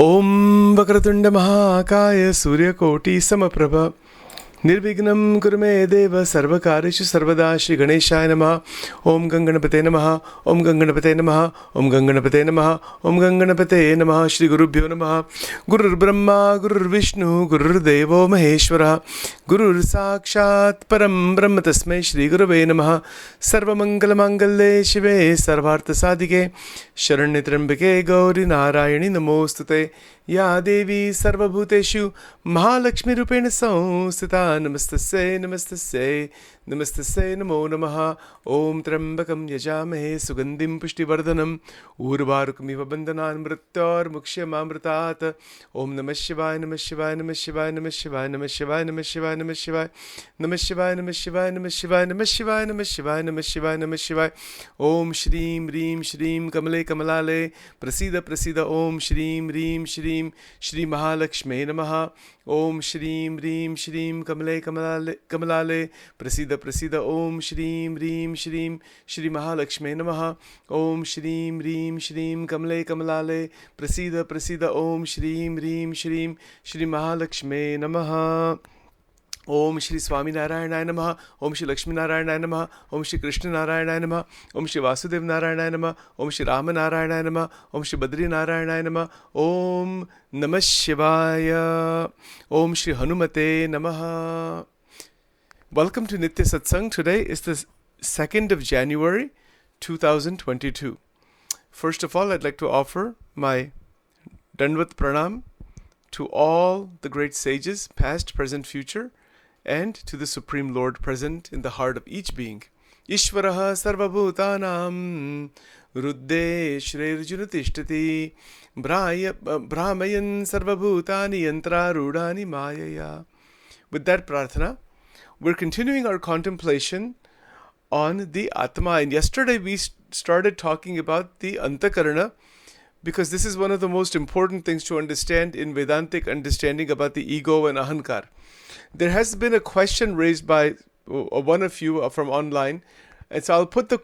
Om Vakratunda Mahakaya Suryakoti Samaprabha Nirvignam Kurume Deva Sarvakarishu Sarvada Shri Ganeshaya Namaha Om Ganganapate Namaha Om Ganganapate Namaha Om Ganganapate Namaha Om Ganganapate Namaha Shri Gurubhyo Namaha Gurur Brahma Gurur Vishnu Gurur Devo Maheshwara Gurur Sakshat Param Brahma Tasmai Shri Gurave Namaha Sarva Mangala Mangalle Shive Sarvartha Sadhike Sharanya Trambake Gauri Narayani Namostute Ya Devi Sarvabhuteshu Mahalakshmi Rupena Samsthita Namastasya Namastasya Namastasya Namo Namaha Om Trambakam Yajamahe Sugandhim Pushtivardhanam Urvarukamiva Bandhanan Mrityor Mukshyamamritat Om Namah Shivaya Namah Shivaya Namah Shivaya Namah Shivaya Namah Shivaya Namah Shivaya Namah Shivaya Namah Shivaya Namah Shivaya Namah Shivaya Namah Shivaya Namah Shivaya Namah Shivaya Namah Shivaya Om Shreem Reem Shreem Kamale Kamalale Prasida Prasida Om Shreem Reem Shreem Shri Mahalakshmi Namaha Om Shreem Reem Shreem Kamale Kamalale Prasida Prasida Om Shreem Reem Shreem Shri Mahalakshmi Namaha Om Shreem Reem Shreem Kamale Kamalale Prasida Prasida Om Shreem Reem Shreem Shri Mahalakshmi Namaha Om Shri Swami Narayana Namaha Om Shri Lakshmi Narayana Namaha Om Shri Krishna Narayana Namaha Om Shri Vasudev Narayana Namaha Om Shri Rama Narayana Namaha Om Shri Badri Narayana Namaha Om Namah Shivaya Om Shri Hanumate Namaha. Welcome to Nitya Satsang. Today is the 2nd of January 2022. First of all, I'd like to offer my Dandavat Pranam to all the great sages, past, present, future, and to the Supreme Lord present in the heart of each being. Ishvaraha sarvabhutanam rudde shrirjunatishthati brahmayan sarvabhutani yantra rudani mayaya. With that prarthana, we're continuing our contemplation on the Atma. And yesterday we started talking about the Antakarana, because this is one of the most important things to understand in Vedantic understanding about the ego and Ahankar. There has been a question raised by one of you from online, and so I'll put the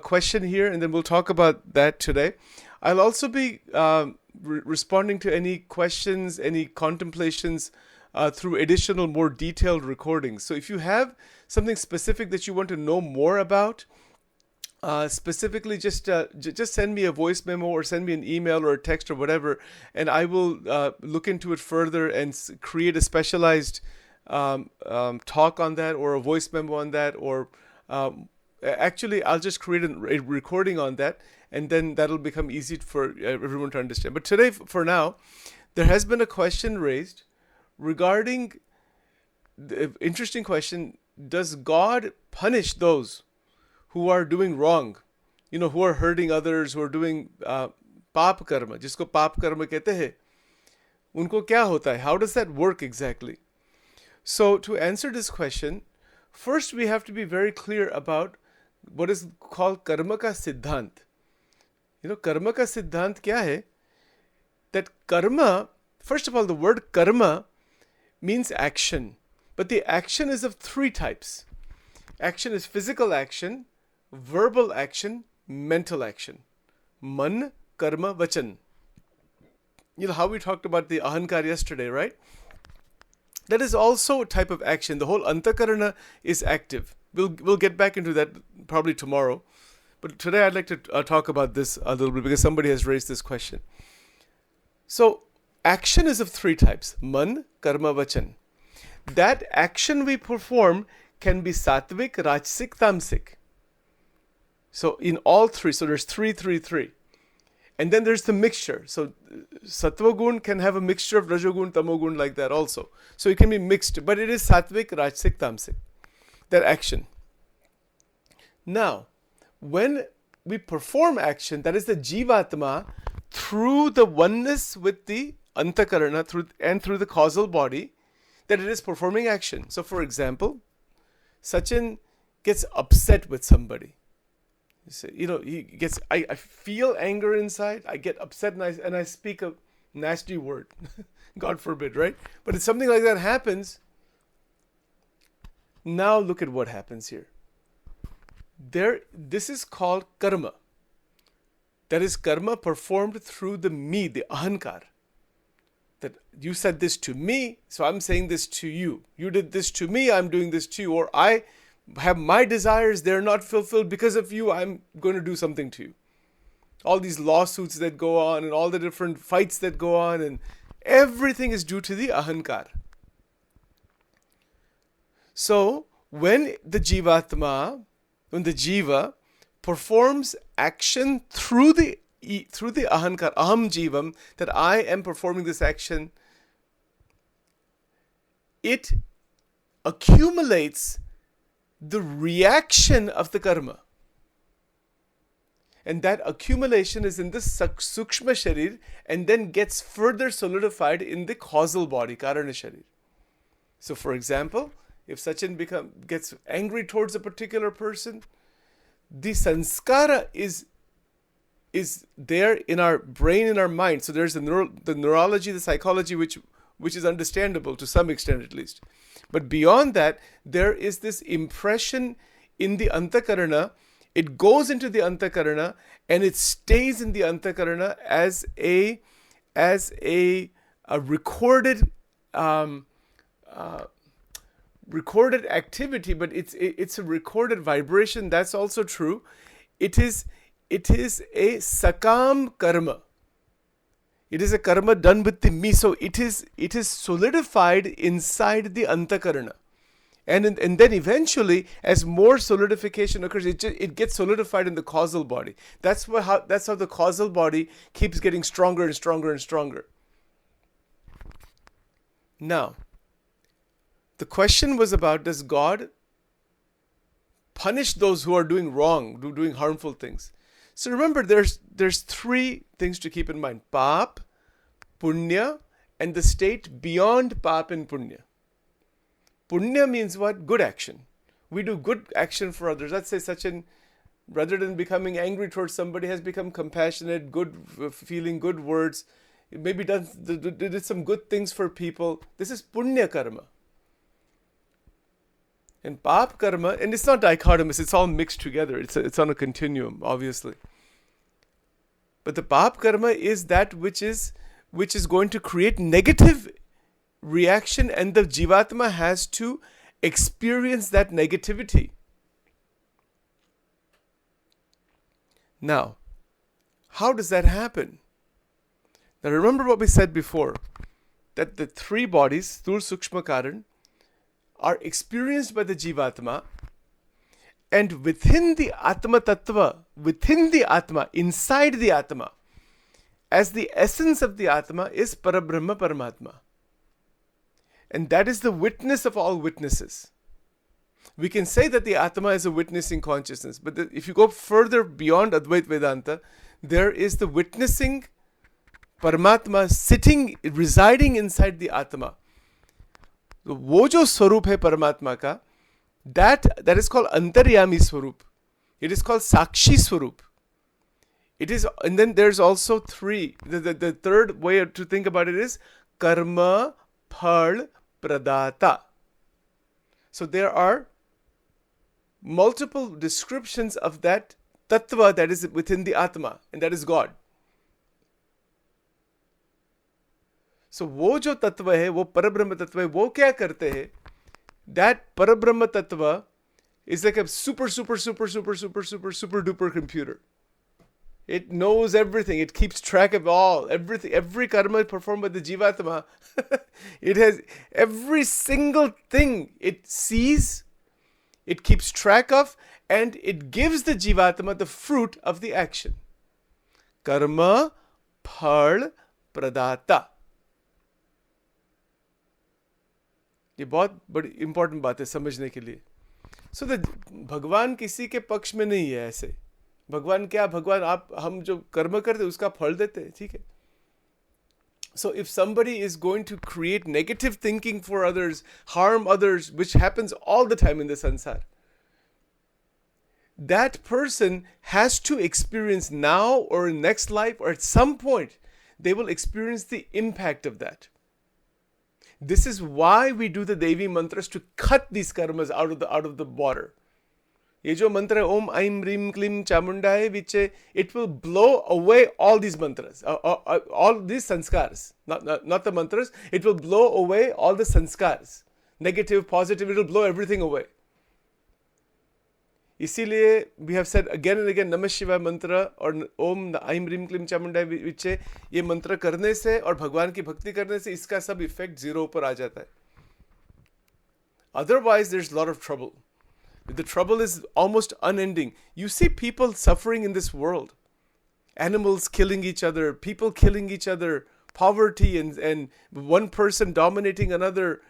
question here and then we'll talk about that today. I'll also be responding to any questions, any contemplations through additional, more detailed recordings. So if you have something specific that you want to know more about, specifically just send me a voice memo or send me an email or a text or whatever, and I will look into it further and create a specialized talk on that, or a voice memo on that, or actually I'll just create a recording on that, and then that'll become easy for everyone to understand. But today, for now, there has been a question raised regarding the interesting question: does God punish those who are doing wrong, who are hurting others, who are doing paap karma, jisko paap karma kehte hai, unko kya hota hai? How does that work exactly? So to answer this question, first we have to be very clear about what is called karma ka siddhant. Karma ka siddhant kya hai? That karma, first of all, the word karma means action, but the action is of three types. Action is physical action, verbal action, mental action. Man, karma, vachan. How we talked about the ahankar yesterday, right? That is also a type of action. The whole antakarana is active. We'll get back into that probably tomorrow. But today I'd like to talk about this a little bit because somebody has raised this question. So action is of three types. Man, karma, vachan. That action we perform can be sattvic, rajasic, tamasic. So in all three, so there's three. And then there's the mixture. So sattva gun can have a mixture of rajogun, tamogun, like that also. So it can be mixed, but it is sattvic, rajasic, tamasic, that action. Now, when we perform action, that is the jivatma, through the oneness with the antakarana, through the causal body, that it is performing action. So for example, Sachin gets upset with somebody. He gets, I feel anger inside, I get upset and I speak a nasty word. God forbid, right? But if something like that happens, now look at what happens here. This is called karma. That is karma performed through the me, the ahankar. That you said this to me, so I'm saying this to you. You did this to me, I'm doing this to you. Or I have my desires, they're not fulfilled because of you, I'm going to do something to you. All these lawsuits that go on and all the different fights that go on, and everything is due to the ahankar. So when the jiva performs action through the ahankar, aham jivam, that I am performing this action, it accumulates the reaction of the karma. And that accumulation is in the sukshma sharir and then gets further solidified in the causal body, karana sharir. So for example, if Sachin gets angry towards a particular person, the sanskara is there in our brain, in our mind. So there's the neurology, the psychology, which is understandable to some extent at least. But beyond that, there is this impression in the antakarana. It goes into the antakarana and it stays in the antakarana as a recorded recorded activity, but it's a recorded vibration. That's also true. It is a sakam karma. It is a karma done with the me. So it is solidified inside the antakarana. And then eventually, as more solidification occurs, it gets solidified in the causal body. That's how the causal body keeps getting stronger and stronger and stronger. Now, the question was about, does God punish those who are doing wrong, doing harmful things? So remember, there's three things to keep in mind: pap, punya, and the state beyond pap and punya. Punya means what? Good action. We do good action for others. Let's say Sachin, rather than becoming angry towards somebody, has become compassionate, good feeling, good words. Maybe did some good things for people. This is punya karma. And pap karma, and it's not dichotomous, it's all mixed together. It's on a continuum, obviously. But the pap karma is that which is going to create negative reaction, and the jivatma has to experience that negativity. Now, how does that happen? Now remember what we said before, that the three bodies, Sthula, Sukshma, Karan, are experienced by the jivatma, and within the atma tattva, within the atma, inside the atma, as the essence of the atma is Parabrahma Paramatma. And that is the witness of all witnesses. We can say that the Atma is a witnessing consciousness, but if you go further beyond Advaita Vedanta, there is the witnessing Paramatma residing inside the Atma. वो जो स्वरूप है परमात्मा का, that is called Antaryami Swarup. It is called Sakshi Swarup. It is, and then there's also three. The third way to think about it is Karma Phal Pradata. So there are multiple descriptions of that tattva that is within the Atma, and that is God. So वो जो तत्व है, वो परब्रह्म तत्व है, वो क्या करते हैं? That परब्रह्म तत्व is like a super duper computer. It knows everything. It keeps track of everything. Every karma performed by the jivatma, it has every single thing it sees, it keeps track of, and it gives the jivatma the fruit of the action. Karma phal pradata. ये बहुत बड़ी important बात है समझने के लिए. सो भगवान किसी के पक्ष में नहीं है. ऐसे भगवान क्या, भगवान हम जो कर्म करते उसका फल देते हैं, ठीक है. So if somebody is going to create negative thinking for others, harm others, which happens all the time in the sansar, that person has to experience now or in next life, or at some point they will experience the impact of that. This is why we do the Devi mantras, to cut these karmas out of the water. ये जो मंत्र है ओम ऐं ह्रीं क्लीं चामुंडाय विच it will blow away all these mantras, all these sanskars, not the mantras. It will blow away all the sanskars, negative, positive. It will blow everything away. इसीलिए we have said again and again नमः शिवाय मंत्र और ओम ऐं ह्रीं क्लीं चामुंडाय विच ये मंत्र करने से और भगवान की भक्ति करने से इसका सब इफेक्ट जीरो पर आ जाता है. Otherwise, there's a lot of trouble. The trouble is almost unending. You see people suffering in this world. Animals killing each other, people killing each other, poverty and one person dominating another,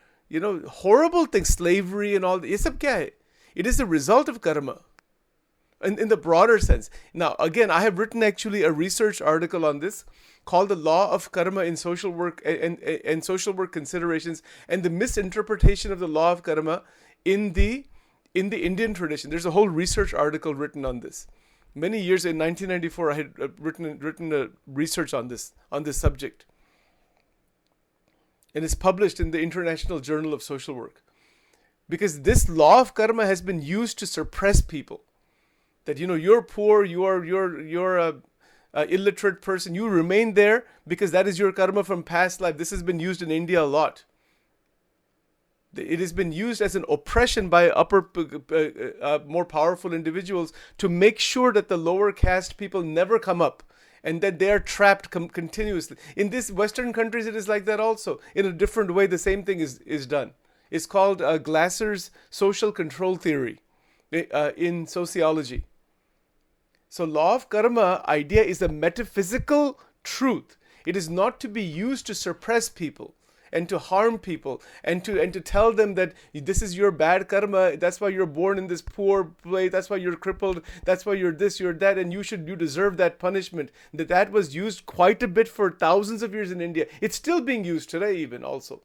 horrible things, slavery and all. ये सब क्या है? It is the result of karma. In the broader sense. Now, again, I have written actually a research article on this called The Law of Karma in Social Work and Social Work Considerations and the Misinterpretation of the Law of Karma in the Indian tradition. There's a whole research article written on this. Many years in 1994, I had written a research on this subject. And it's published in the International Journal of Social Work. Because this law of karma has been used to suppress people. That you're poor, you're a illiterate person, you remain there because that is your karma from past life. This has been used in India a lot. It has been used as an oppression by more powerful individuals to make sure that the lower caste people never come up and that they are trapped continuously. In these Western countries, it is like that also. In a different way, the same thing is done. It's called Glasser's social control theory in sociology. So law of karma idea is a metaphysical truth. It is not to be used to suppress people and to harm people and to tell them that this is your bad karma, that's why you're born in this poor place, that's why you're crippled, that's why you're this, you're that, and you deserve that punishment. That was used quite a bit for thousands of years in India. It's still being used today even also.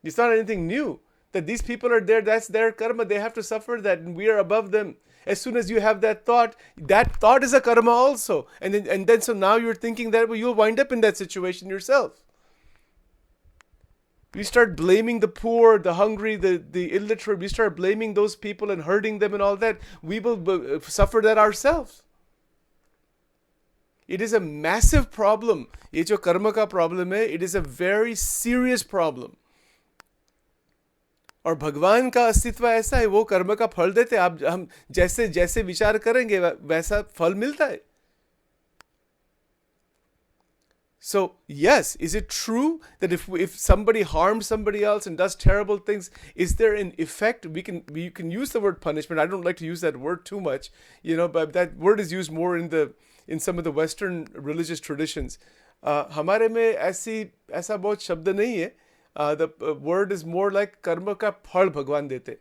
It's not anything new. That these people are there, that's their karma, they have to suffer that, and we are above them. As soon as you have that thought is a karma also. And then so now you're thinking that you'll wind up in that situation yourself. We start blaming the poor, the hungry, the illiterate. We start blaming those people and hurting them and all that. We will suffer that ourselves. It is a massive problem. ये जो कर्म का problem है, it is a very serious problem. और भगवान का अस्तित्व ऐसा है, वो कर्म का फल देते, आप हम जैसे जैसे विचार करेंगे वैसा फल मिलता है. So yes, is it true that if somebody harms somebody else and does terrible things, is there an effect? We can use the word punishment. I don't like to use that word too much, but that word is used more in some of the Western religious traditions. हमारे में ऐसा बहुत शब्द नहीं है. The word is more like karma ka phal bhagwan dete,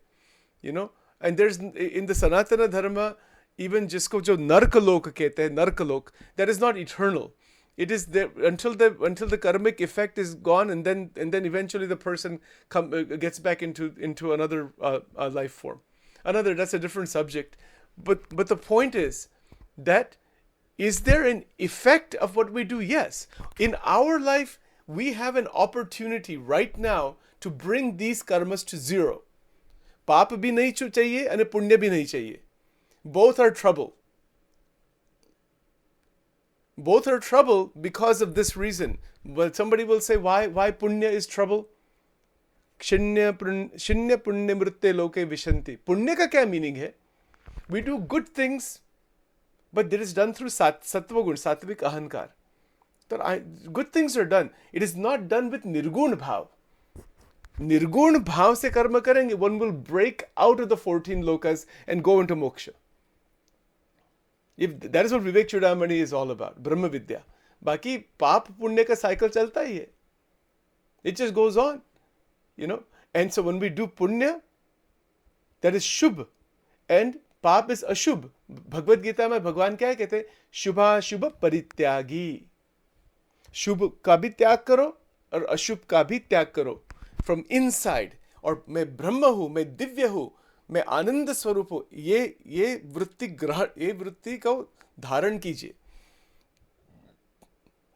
and there's in the Sanatana Dharma, even jisko jo narkalok kehte hai, narkalok, that is not eternal. It is there until the karmic effect is gone, and then eventually the person gets back into another life form. That's a different subject. But the point is that is there an effect of what we do? Yes. In our life, we have an opportunity right now to bring these karmas to zero. Paap bhi nahi chahiye and punya bhi nahi chahiye. Both are trouble. Both are trouble because of this reason. Well, somebody will say, why punya is trouble? Shinya punya mritte loke vishanti. Punya ka kya meaning hai? We do good things, but it is done through sattva gun, sattvic ahankar. Good things are done. It is not done with nirgun bhav. Nirgun bhav se karma karenge, one will break out of the 14 lokas and go into moksha. That is what Vivek Chudamani is all about, Brahma Vidya. Baki paap punya ka cycle chalta hi hai. It just goes on, And so when we do punya, that is shubh, and paap is ashubh. Bhagavad Gita mein Bhagwan kya kehte? Shubha shubha parityagi. शुभ का भी त्याग करो और अशुभ का भी त्याग करो फ्रॉम इनसाइड. और मैं ब्रह्म हूं, मैं दिव्य हूं, मैं आनंद स्वरूप हूं. ये वृत्ति को धारण कीजिए.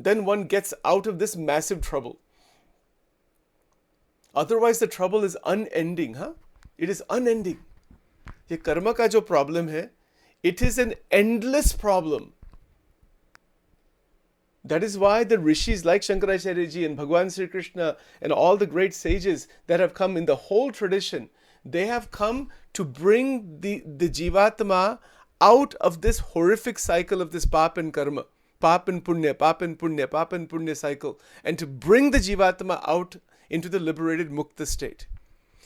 Then one gets out of this massive trouble. Otherwise the trouble is unending. It is unending. ये कर्म का जो प्रॉब्लम है, it is an endless problem. That is why the rishis like Shankaracharya ji and Bhagwan Sri Krishna and all the great sages that have come in the whole tradition, they have come to bring the Jivatma out of this horrific cycle of this pap and karma, pap and punya, pap and punya, pap and punya cycle, and to bring the Jivatma out into the liberated mukta state.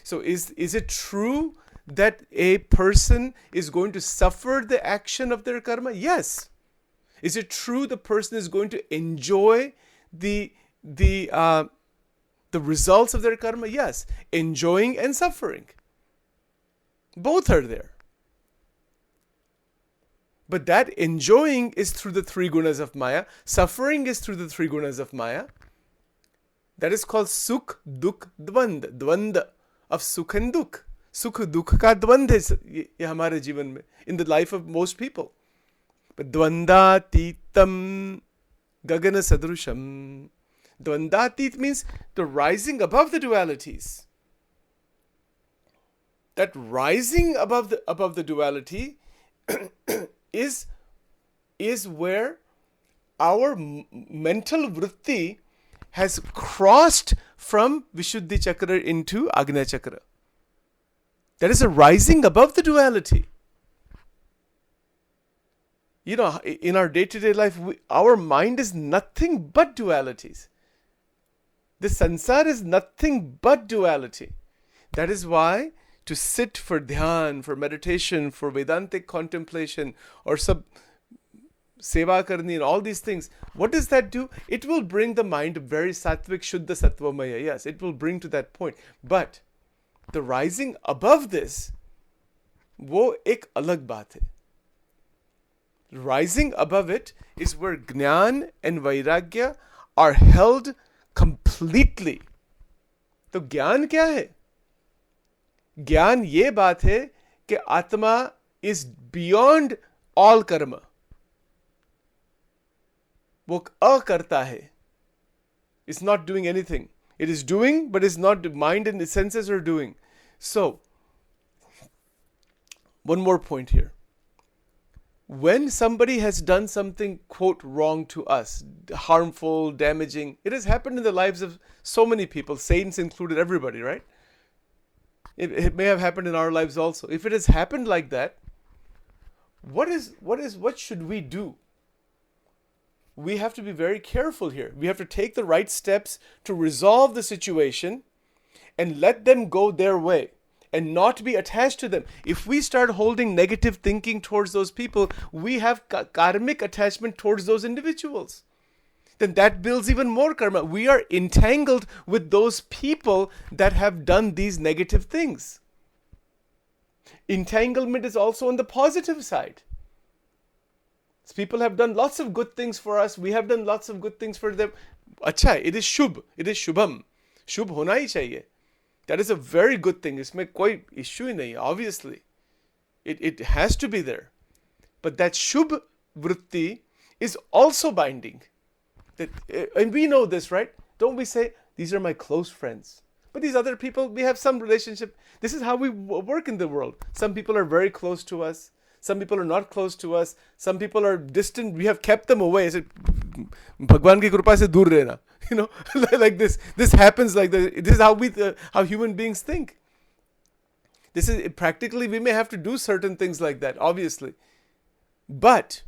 So is it true that a person is going to suffer the action of their karma? Yes. Is it true the person is going to enjoy the results of their karma? Yes. Enjoying and suffering. Both are there. But that enjoying is through the three gunas of Maya. Suffering is through the three gunas of Maya. That is called Sukh, Dukh, Dvand. Dvand of Sukh and Dukh. Sukh, Dukh ka Dvand hai ye hamare जीवन में, in the life of most people. But Dvandatitam Gagana Sadrusham. Dvandatit means the rising above the dualities. That rising above the duality is where our mental vritti has crossed from Vishuddhi Chakra into Agnya Chakra. That is a rising above the duality. You know, in our day-to-day life, our mind is nothing but dualities. The sansar is nothing but duality. That is why to sit for dhyan, for meditation, for Vedantic contemplation, or seva karni and all these things, what does that do? It will bring the mind very sattvic, shuddha, sattvamaya. Yes, it will bring to that point. But the rising above this, wo ek alag baat hai. Rising above it is where Jnana and Vairagya are held completely. तो ज्ञान क्या है? ज्ञान ये बात है कि आत्मा is beyond all karma. वो अकर्ता है. It's not doing anything. It is doing, but it's not. The mind and the senses are doing. So, one more point here. When somebody has done something, quote, wrong to us, harmful, damaging, it has happened in the lives of so many people, saints included, everybody, right? It may have happened in our lives also. If it has happened like that, what should we do? We have to be very careful here. We have to take the right steps to resolve the situation and let them go their way. And not be attached to them. If we start holding negative thinking towards those people, we have karmic attachment towards those individuals. Then that builds even more karma. We are entangled with those people that have done these negative things. Entanglement is also on the positive side. People have done lots of good things for us. We have done lots of good things for them. Acha, it is shubh. It is shubham. Shubh hona hi chahiye. That is a very good thing. इसमें कोई issue ही नहीं, obviously. It has to be there. But that shubh vritti is also binding. And we know this, right? Don't we say, these are my close friends. But these other people, we have some relationship. This is how we work in the world. Some people are very close to us. Some people are not close to us. Some people are distant. We have kept them away. I said, Bhagwan ki krupa se dur rehna. You know, like this. This happens like this. This is how human beings think. This is practically, we may have to do certain things like that, obviously. But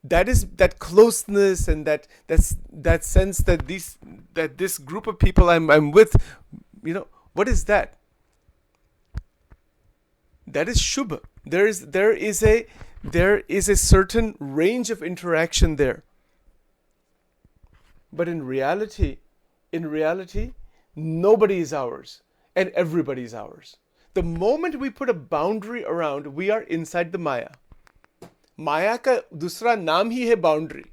that closeness and that sense that this group of people I'm with, you know, what is that? That is shubha. There is a certain range of interaction there. But in reality, nobody is ours and everybody is ours. The moment we put a boundary around, we are inside the Maya. Maya का दूसरा नाम ही है boundary.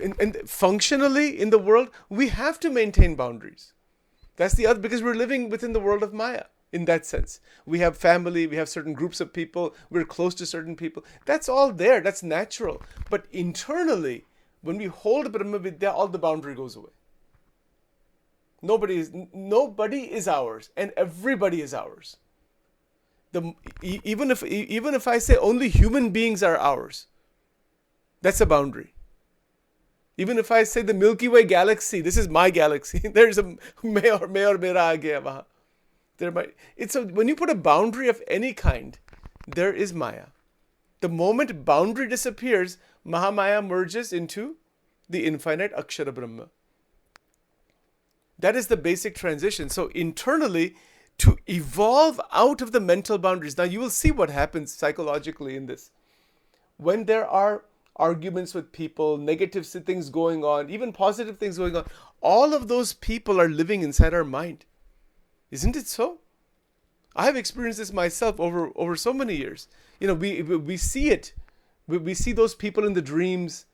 And functionally in the world, we have to maintain boundaries. That's the other, because we're living within the world of Maya in that sense. We have family, we have certain groups of people, we're close to certain people. That's all there, that's natural. But internally, when we hold Brahma Vidya, all the boundary goes away. Nobody is ours and everybody is ours. Even if I say only human beings are ours, that's a boundary. Even if I say the Milky Way galaxy, this is my galaxy, there's a मैं और मेरा आ गया वहाँ. When you put a boundary of any kind, there is Maya. The moment boundary disappears, Mahamaya merges into the infinite Akshara Brahma. That is the basic transition. So internally, to evolve out of the mental boundaries. Now you will see what happens psychologically in this. When there are arguments with people, negative things going on, even positive things going on, all of those people are living inside our mind. Isn't it so? I have experienced this myself over so many years. We see it. We see those people in the dreams.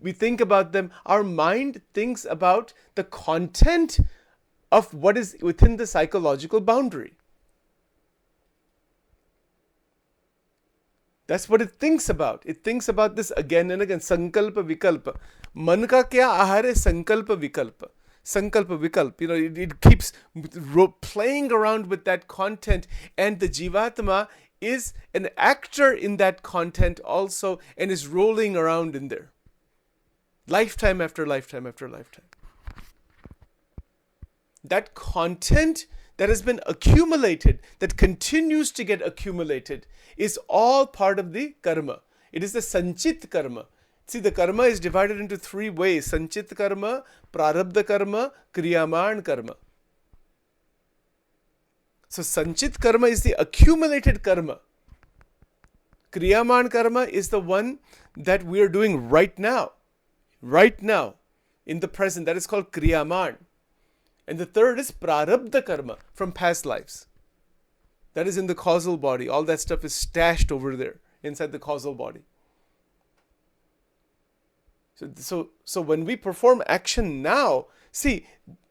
We think about them. Our mind thinks about the content of what is within the psychological boundary. That's what it thinks about. It thinks about this again and again. Sankalpa vikalpa. Man ka kya ahar hai? Sankalpa vikalpa. Sankalpa vikalp. It keeps playing around with that content, and the Jivatma is an actor in that content also, and is rolling around in there. Lifetime after lifetime after lifetime. That content that has been accumulated, that continues to get accumulated, is all part of the karma. It is the sanchit karma. See, the karma is divided into three ways: sanchit karma, prarabdha karma, kriyaman karma. So sanchit karma is the accumulated karma. Kriyaman karma is the one that we are doing right now, in the present. That is called kriyaman. And the third is prarabdha karma, from past lives. That is in the causal body. All that stuff is stashed over there inside the causal body. So when we perform action now, see,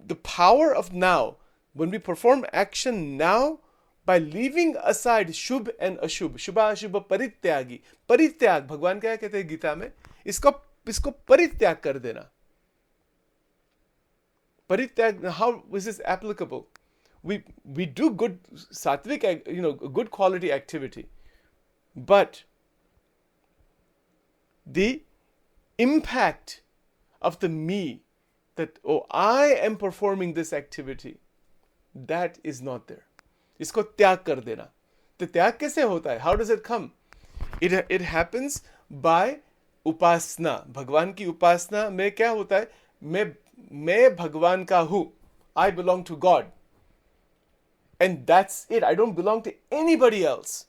the power of now, when we perform action now, by leaving aside shubh and ashubh, shubha ashubha parityagi. Parityag, भगवान क्या कहते हैं गीता में? इसको परित्याग कर देना. Parityag, how is this applicable? We do good sattvic, good quality activity, but the impact of the me, that I am performing this activity, that is not there. इसको त्याग कर देना. तो त्याग कैसे होता है? How does it come? It happens by upasana. भगवान की उपासना में क्या होता है? मैं भगवान का हूँ. I belong to God. And that's it. I don't belong to anybody else.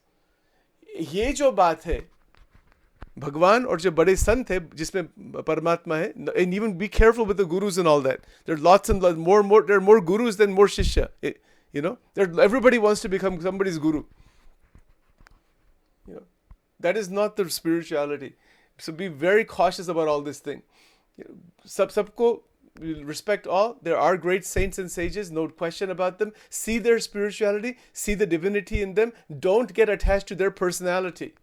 ये जो बात है, भगवान और जो बड़े संत है जिसमें परमात्मा है, and even be careful with the gurus and all that. There are lots and lots more. There are more gurus than more shishya. Everybody wants to become somebody's guru. That is not the spirituality. So be very cautious about all this thing. Sabko respect all. There are great saints and sages, no question about them. See their spirituality, see the divinity in them. Don't get attached to their personality.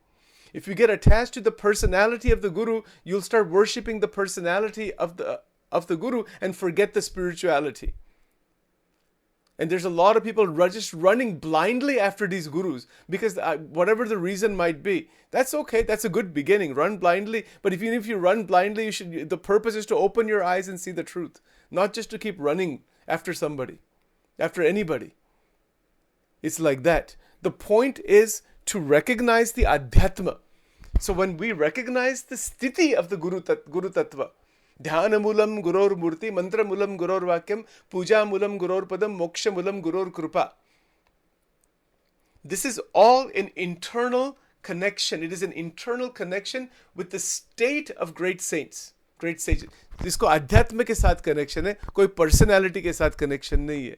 If you get attached to the personality of the guru, you'll start worshipping the personality of the guru and forget the spirituality. And there's a lot of people just running blindly after these gurus because whatever the reason might be, that's okay. That's a good beginning. Run blindly. But even if you run blindly, the purpose is to open your eyes and see the truth, not just to keep running after somebody, after anybody. It's like that. The point is to recognize the adhyatma. So when we recognize the sthiti of the Guru Tattva, Dhyanamulam Guror Murti, Mantramulam Guror Vakyam, Pujamulam Guror Padam, Mokshamulam Guror Krupa. This is all an internal connection. It is an internal connection with the state of great saints, great sages. इसको अध्यात्म के साथ connection है, कोई personality के साथ connection नहीं है.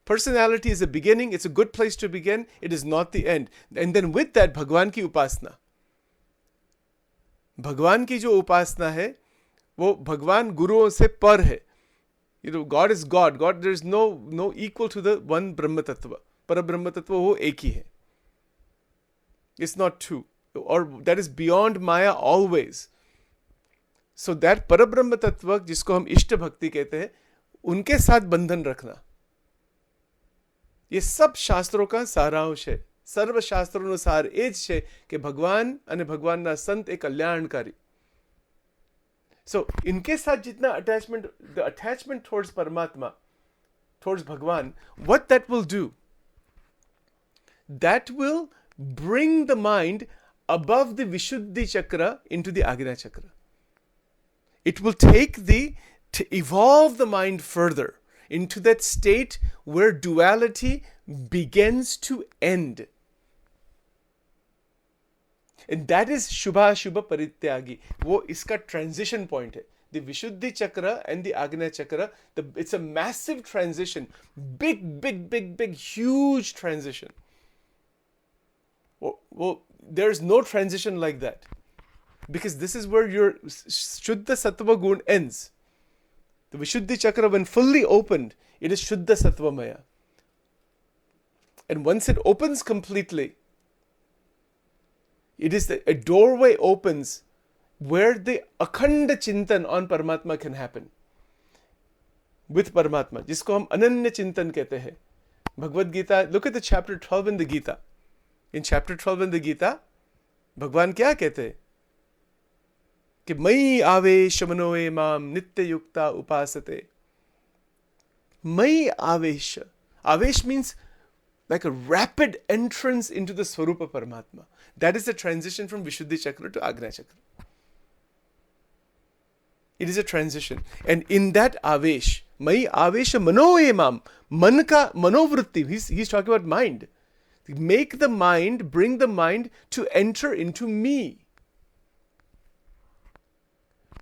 Personality is a beginning. It's a good place to begin. It is not the end. And then with that, भगवान की उपासना. भगवान की जो उपासना है, वो भगवान गुरुओं से पर है. God is God. There is no equal to the one Brahma Tattva. पर ब्रह्म तत्व वो एक ही है. It's not two. Or that is beyond Maya always. So that पर ब्रह्म तत्व जिसको हम इष्ट भक्ति कहते हैं, उनके साथ बंधन रखना. ये सब शास्त्रों का सारांश है. સર્વ શાસ્ત્રોનો સાર એ જ છે કે ભગવાન અને ભગવાનના સંત એ કલ્યાણકારી. So, इनके साथ जितना attachment, the attachment towards Paramatma, towards Bhagwan, what that will do, that will bring the mind above the Vishuddhi Chakra into the Agnya Chakra. It will to evolve the mind further into that state where duality begins to end. And that is Shubha Shubha Parityagi. वो इसका transition point है. The Vishuddhi Chakra and the Agnya Chakra, it's a massive transition. Big, huge transition. Well, there's no transition like that. Because this is where your Shuddha Sattva Gun ends. The Vishuddhi Chakra, when fully opened, it is Shuddha Sattva Maya. And once it opens completely, it is a doorway opens where the akhanda chintan on Paramatma can happen. With Paramatma, जिसको हम अनन्य चिंतन कहते हैं. Bhagavad Gita, look at the chapter 12 in the Gita. In chapter 12 in the Gita, भगवान क्या कहते हैं? कि मयि आवेश मनोए माम नित्य युक्ता उपासते. Maya Avesha. Avesh means like a rapid entrance into the Swarupa Paramatma. That is the transition from Vishuddhi Chakra to Agnya Chakra. It is a transition. And in that Avesh, Maya Avesha Manoemam, Manka Manovritti, he's talking about mind. Make the mind, bring the mind to enter into me.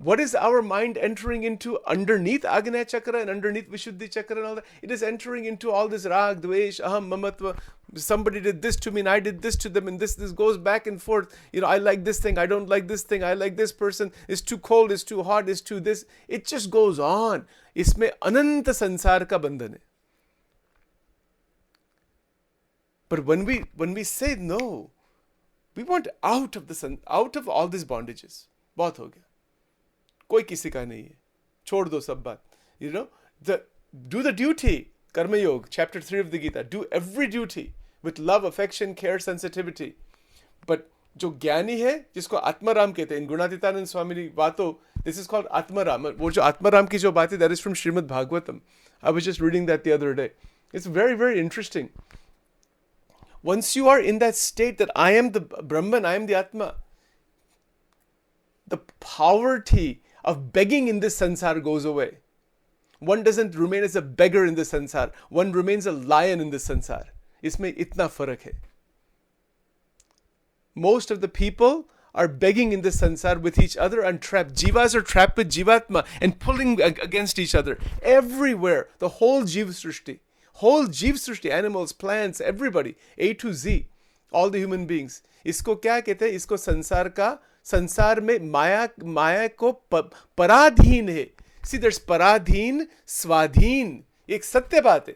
What is our mind entering into underneath Agnya Chakra and underneath Vishuddhi Chakra and all that? It is entering into all this Rag, Dvesh, Aham, Mamatva. Somebody did this to me and I did this to them, and this goes back and forth. I like this thing, I don't like this thing, I like this person, it's too cold, it's too hot, it's too this. It just goes on. Isme ananta sansar ka bandhan hai. But when we say no, we want out of all these bondages. Bahut ho gaya. कोई किसी का नहीं है. छोड़ दो सब बात. Do the duty. Karma Yoga, chapter 3 of the Gita. Do every duty with love, affection, care, sensitivity. But जो ज्ञानी है, जिसको आत्माराम कहते हैं, इन गुणातीतानंद स्वामी बातों, this is called आत्माराम. वो जो आत्माराम की जो बात है, that is from Srimad Bhagavatam. I was just reading that the other day. It's very, very interesting. Once you are in that state that I am the Brahman, I am the Atma, the poverty of begging in this sansar goes away. One doesn't remain as a beggar in this sansar. One remains a lion in this sansar. Isme itna farak hai. Most of the people are begging in this sansar with each other and trapped. Jivas are trapped with Jivatma and pulling against each other. Everywhere. The whole Jiv Srishti. Animals, plants, everybody. A to Z. All the human beings. Isko kya kehte hai? Isko संसार में माया को पराधीन है. See, there's पराधीन, स्वाधीन. एक सत्य बात है.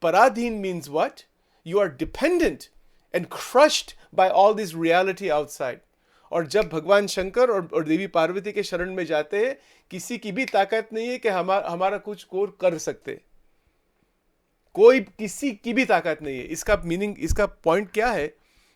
Paradhin means what? You are dependent and crushed by all this reality outside. और जब भगवान शंकर और देवी पार्वती के शरण में जाते हैं, किसी की भी ताकत नहीं है कि हमारा कुछ और कर सकते. कोई किसी की भी ताकत नहीं है. इसका मीनिंग, इसका पॉइंट क्या है?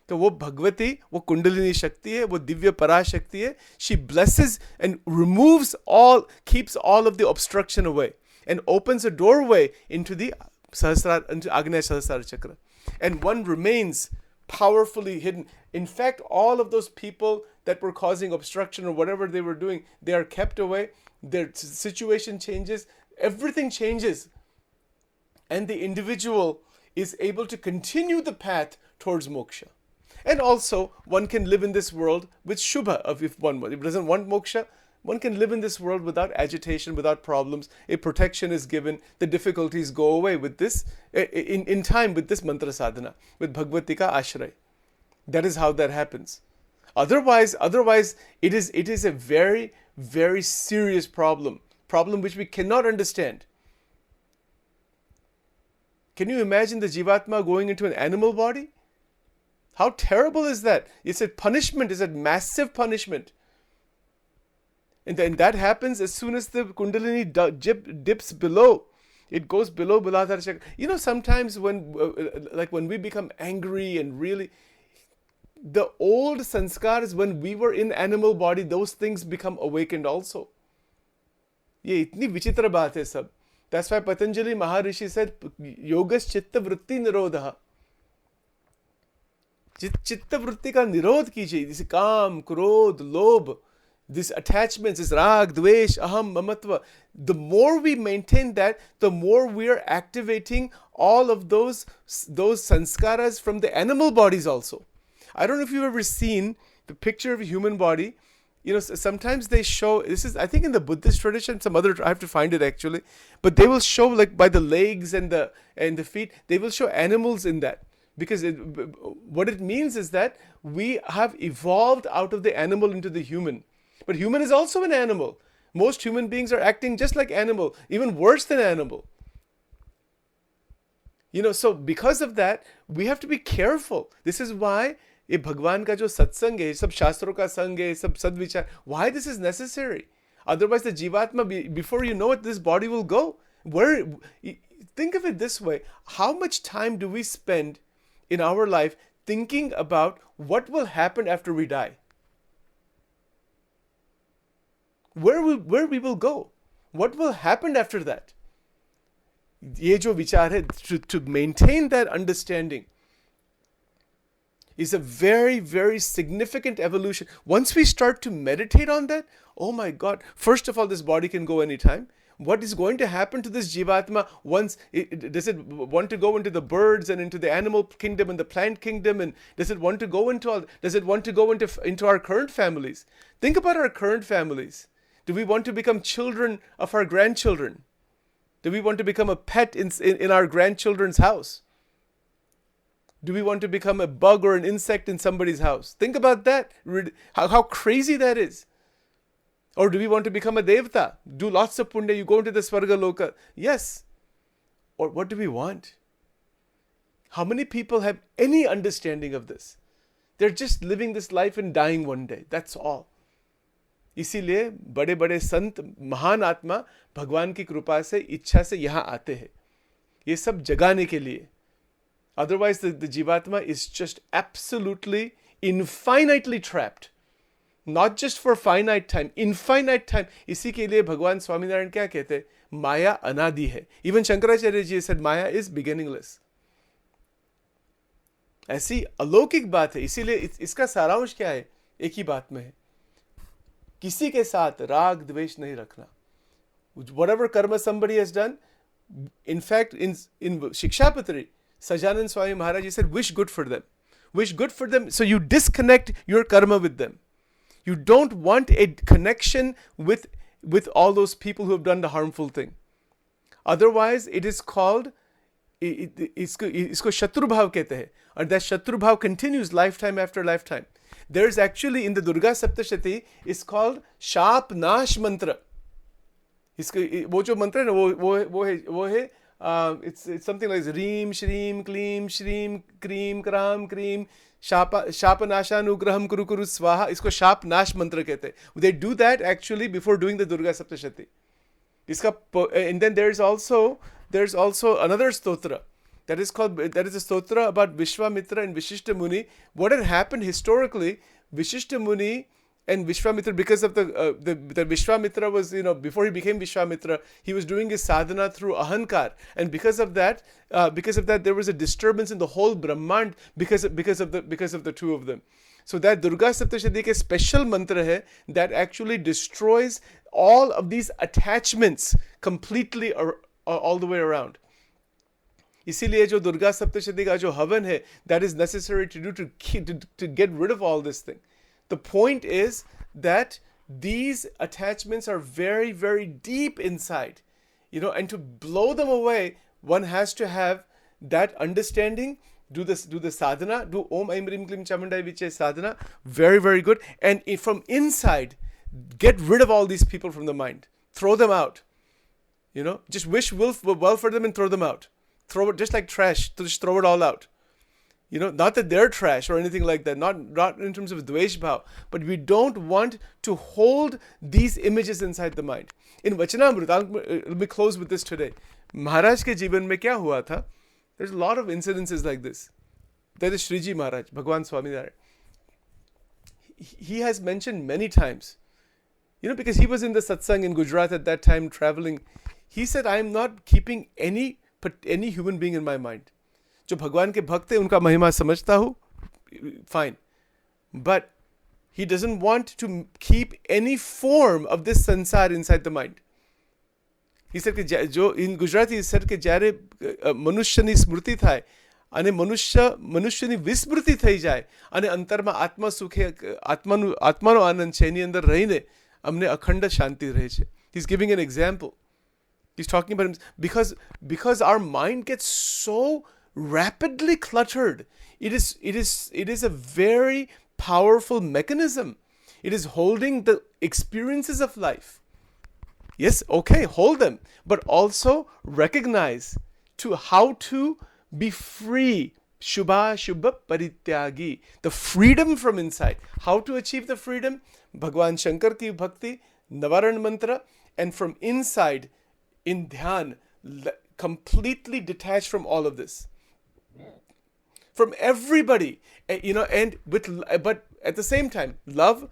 तो वो भगवती, वो कुंडलिनी शक्ति है, वो दिव्य पराशक्ति है. She blesses and removes all, keeps all of the obstruction away and opens a doorway into the into Agnya Sahasrara Chakra. And one remains powerfully hidden. In fact, all of those people that were causing obstruction or whatever they were doing, they are kept away. Their situation changes. Everything changes. And the individual is able to continue the path towards moksha. And also, one can live in this world with Shubha. If one doesn't want moksha, one can live in this world without agitation, without problems. A protection is given. The difficulties go away with this, in time with this mantra sadhana, with Bhagavati ka ashray. That is how that happens. Otherwise, it is a very, very serious problem which we cannot understand. Can you imagine the Jivatma going into an animal body? How terrible is that? It's a punishment. It's a massive punishment. And then that happens as soon as the Kundalini dips below. It goes below Buladhar Chakra. Sometimes when we become angry and really, the old sanskars, when we were in animal body, those things become awakened also. ये इतनी विचित्र बात है सब. That's why Patanjali Maharishi said, Yogas chitta vritti nirodha. चित्त वृत्ति का निरोध कीजिए. जैसे काम, क्रोध, लोभ, these attachments, this rag, dvesh, aham, mamatva. The more we maintain that, the more we are activating all of those sanskaras from the animal bodies also. I don't know if you've ever seen the picture of a human body. Sometimes they show, this is, I think, in the Buddhist tradition, I have to find it actually, but they will show, like, by the legs and the feet, they will show animals in that. Because what it means is that we have evolved out of the animal into the human. But human is also an animal. Most human beings are acting just like animal, even worse than animal. So because of that, we have to be careful. This is why ये भगवान का जो सत्संग है, सब शास्त्रों का संग है, सब सद्विचार, why this is necessary. Otherwise the jivatma, before you know it, this body will go. Think of it this way. How much time do we spend in our life thinking about what will happen after we die? Where we will go? What will happen after that? ये जो विचार है, to maintain that understanding is a very, very significant evolution. Once we start to meditate on that, oh my God, first of all, this body can go anytime. What is going to happen to this jivatma once? Does it want to go into the birds and into the animal kingdom and the plant kingdom? And does it want to go into our current families? Think about our current families. Do we want to become children of our grandchildren? Do we want to become a pet in our grandchildren's house? Do we want to become a bug or an insect in somebody's house? Think about that. How crazy that is. Or do we want to become a devta? Do lots of punya, you go into the Svarga Loka. Yes. Or what do we want? How many people have any understanding of this? They're just living this life and dying one day. That's all. इसीलिए बड़े बड़े संत, महान आत्मा भगवान की कृपा से, इच्छा से यहाँ आते हैं. ये सब जगाने के लिए. Otherwise, the jivatma is just absolutely infinitely trapped. Not just for finite time, infinite time. इसी के लिए भगवान स्वामीनारायण क्या कहते हैं? माया अनादि है. Even Shankaracharya ji said Maya is beginningless. ऐसी अलौकिक बात है. इसीलिए इसका सारांश क्या है? एक ही बात में है. किसी के साथ राग द्वेष नहीं रखना. Whatever karma somebody has done, in fact, in Shikshapatri, Sajanand Swami Maharaj, he said, wish good for them. Wish good for them. So you disconnect your karma with them. You don't want a connection with all those people who have done the harmful thing. Otherwise, it is called, इसको शत्रु भाव कहते हैं. And that शत्रु भाव continues lifetime after lifetime. There is actually in the Durga Saptashati, it's called Shap Nash Mantra. वो जो मंत्र है ना, वो है it's something like Reem Shreem Kleem Shreem Kreem Kram Kreem Shapanashanugraham Kuru Kuru Swaha. इसको शाप नाश मंत्र कहते हैं. They do that actually before doing the Durga Saptashati. And then there's also another stotra that is a stotra about Vishwamitra and Vishishta Muni. What had happened historically, Vishishta Muni and Vishwamitra, because of the Vishwamitra was, before he became Vishwamitra, he was doing his sadhana through ahankar, and because of that, there was a disturbance in the whole Brahmand because of the two of them. So that Durga Saptashati ke special mantra hai that actually destroys all of these attachments completely all the way around. इसीलिए जो दुर्गा सप्तशती का जो हवन है, that is necessary to do to get rid of all this thing. The point is that these attachments are very, very deep inside, and to blow them away, one has to have that understanding. Do the sadhana, do Om Aim Rim Klim Chamandai Viche sadhana, very, very good. And from inside, get rid of all these people from the mind. Throw them out. Just wish well for them and throw them out. Throw it just like trash, just throw it all out. Not that they're trash or anything like that, not in terms of dvesh bhav, but we don't want to hold these images inside the mind. In Vachanamrut, let me close with this today. Maharaj ke जीवन में क्या हुआ था? There's a lot of incidences like this. That is Shriji Maharaj, Bhagwan Swami Narayana. He has mentioned many times, because he was in the satsang in Gujarat at that time traveling. He said, I am not keeping any human being in my mind. जो भगवान के भक्त है उनका महिमा समझता हूँ, fine. But he doesn't want to keep any form of this sansar inside the mind. He said કે જો in Gujarati he said કે જ્યારે મનુષ્યની સ્મૃતિ થાય અને મનુષ્યની વિસ્મૃતિ થઈ જાય અને અંતરમાં આત્મા સુખે આત્માનો આનંદ છે એની અંદર રહીને અમને અખંડ શાંતિ રહે છે. He's giving an example. He's talking about him because our mind gets so rapidly cluttered. It is a very powerful mechanism. It is holding the experiences of life. Yes, okay, hold them, but also recognize how to be free. Shubha Shubha Parityagi. The freedom from inside. How to achieve the freedom? Bhagwan Shankar ki bhakti, Navaran mantra, and from inside, in dhyan, completely detached from all of this. From everybody, but at the same time, love,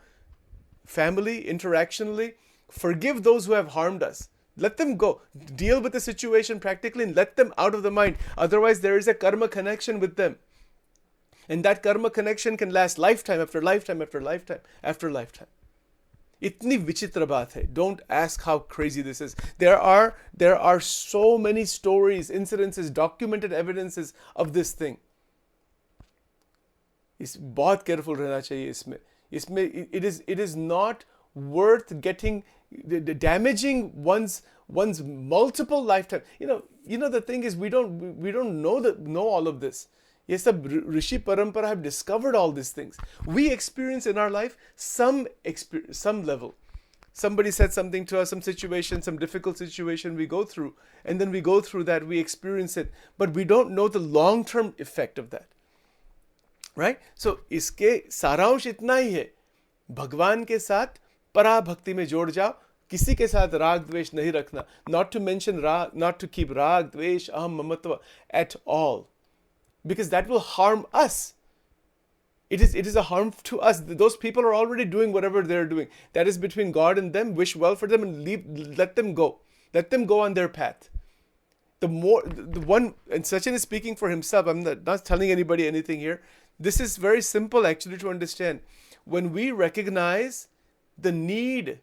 family, interactionally, forgive those who have harmed us. Let them go. Deal with the situation practically and let them out of the mind. Otherwise, there is a karma connection with them. And that karma connection can last lifetime after lifetime after lifetime after lifetime. Itni vichitra baat hai. Don't ask how crazy this is. There are so many stories, incidences, documented evidences of this thing. बहुत careful रहना चाहिए इसमें. It is not worth getting damaging one's multiple lifetime. The thing is we don't know all of this. ये सब ऋषि परंपरा have discovered all these things. We experience in our life some level. Somebody said something to us, some situation, some difficult situation we go through, and then we go through that, we experience it, but we don't know the long-term effect of that. Right? So इसके सारांश इतना ही है, भगवान के साथ परा भक्ति में जोड़ जाओ, किसी के साथ राग द्वेष नहीं रखना. Not to mention rag, not to keep rag, dvesh, aham, mamatva at all, because that will harm us. It is a harm to us. Those people are already doing whatever they're doing. That is between God and them. Wish well for them and let them go. Let them go on their path. The one, and Sachin is speaking for himself. I'm not telling anybody anything here. This is very simple actually to understand. When we recognize the need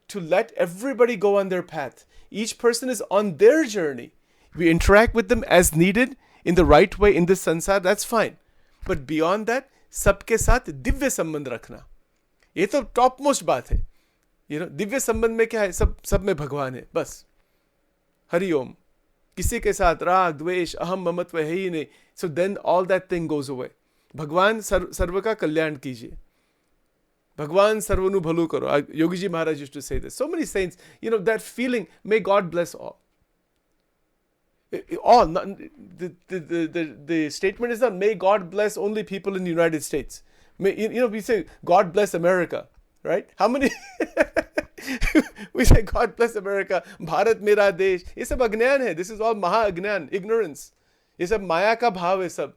to let everybody go on their path, each person is on their journey. We interact with them as needed in the right way in this sansar, that's fine. But beyond that, सबके साथ दिव्य संबंध रखना, ये तो top most बात है. दिव्य संबंध में क्या है? सब में भगवान है, बस. हरि ओम. किसी के साथ राग द्वेष अहम ममत्व है ही नहीं. So then all that thing goes away. भगवान सर्व का कल्याण कीजिए. भगवान सर्वनु भलु करो. Yogi Ji Maharaj used to say this. So many saints, that feeling, may God bless all. All, the statement is not may God bless only people in the United States. We say God bless America, right? How many we say God bless America, Bharat mera desh. ये सब अज्ञान है. This is all maha अज्ञान, ignorance. ये सब माया का भाव है सब.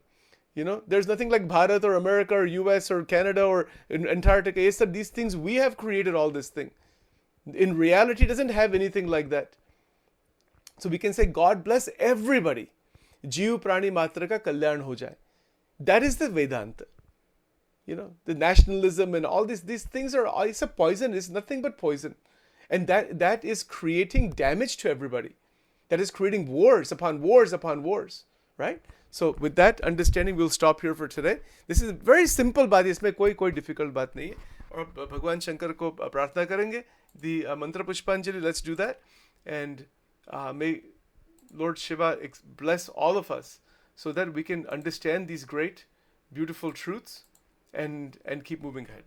There's nothing like Bharat or America or US or Canada or Antarctica. ये सब, these things, we have created all this thing. In reality, it doesn't have anything like that. So we can say God bless everybody. Jeev prani matra ka kalyan ho jaye. That is the Vedanta. The nationalism and all these things it's a poison. It's nothing but poison. And that is creating damage to everybody. That is creating wars upon wars upon wars. Right? So with that understanding, we'll stop here for today. This is very simple बात है, इसमें कोई difficult बात नहीं है. और भगवान शंकर को प्रार्थना करेंगे. The mantra pushpanjali, let's do that. And may Lord Shiva bless all of us so that we can understand these great, beautiful truths and keep moving ahead.